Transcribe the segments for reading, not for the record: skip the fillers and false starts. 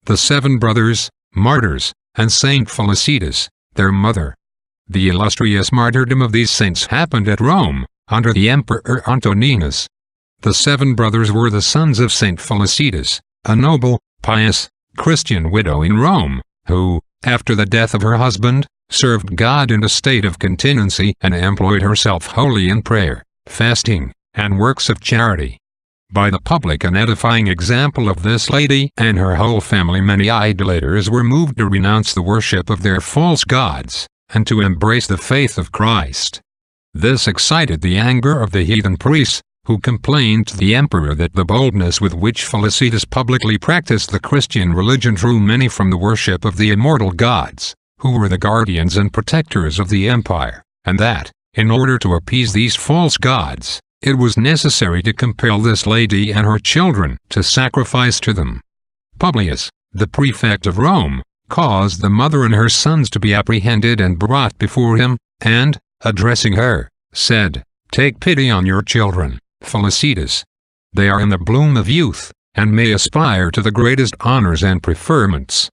the 7 brothers, martyrs, and Saint Felicitas, their mother. The illustrious martyrdom of these saints happened at Rome, under the Emperor Antoninus. The 7 brothers were the sons of Saint Felicitas, a noble, pious, Christian widow in Rome, who, after the death of her husband, served God in a state of continency and employed herself wholly in prayer, fasting, and works of charity. By the public and edifying example of this lady and her whole family, many idolaters were moved to renounce the worship of their false gods, and to embrace the faith of Christ. This excited the anger of the heathen priests, who complained to the emperor that the boldness with which Felicitas publicly practiced the Christian religion drew many from the worship of the immortal gods, who were the guardians and protectors of the empire, and that, in order to appease these false gods, it was necessary to compel this lady and her children to sacrifice to them. Publius, the prefect of Rome, caused the mother and her sons to be apprehended and brought before him, and, addressing her, said, "Take pity on your children, Felicitas. They are in the bloom of youth, and may aspire to the greatest honors and preferments."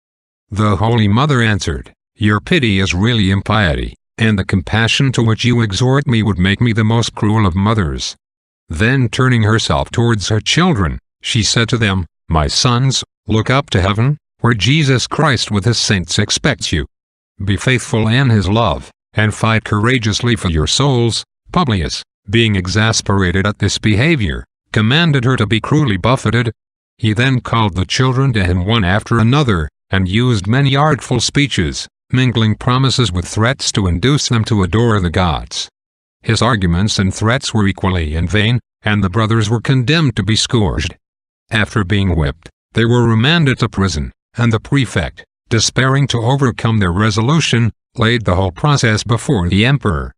The Holy Mother answered, "Your pity is really impiety, and the compassion to which you exhort me would make me the most cruel of mothers." Then turning herself towards her children, she said to them, "My sons, look up to heaven, where Jesus Christ with his saints expects you. Be faithful in his love, and fight courageously for your souls." Publius, being exasperated at this behavior, commanded her to be cruelly buffeted. He then called the children to him one after another, and used many artful speeches, mingling promises with threats to induce them to adore the gods. His arguments and threats were equally in vain, and the brothers were condemned to be scourged. After being whipped, they were remanded to prison, and the prefect, despairing to overcome their resolution, laid the whole process before the emperor.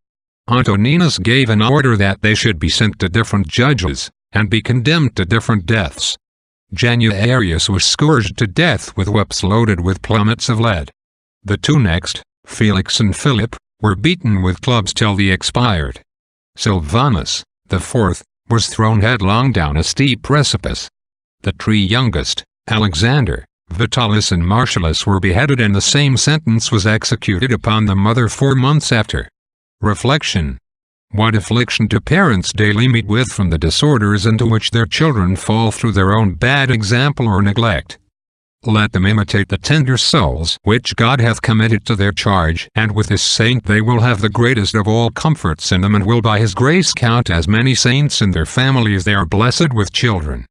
Antoninus gave an order that they should be sent to different judges, and be condemned to different deaths. Januarius was scourged to death with whips loaded with plummets of lead. The 2 next, Felix and Philip, were beaten with clubs till they expired. Silvanus, the 4th, was thrown headlong down a steep precipice. The 3 youngest, Alexander, Vitalis and Martialus, were beheaded, and the same sentence was executed upon the mother 4 months after. Reflection. What affliction do parents daily meet with from the disorders into which their children fall through their own bad example or neglect? Let them imitate the tender souls which God hath committed to their charge, and with his saint they will have the greatest of all comforts in them, and will by his grace count as many saints in their family as they are blessed with children.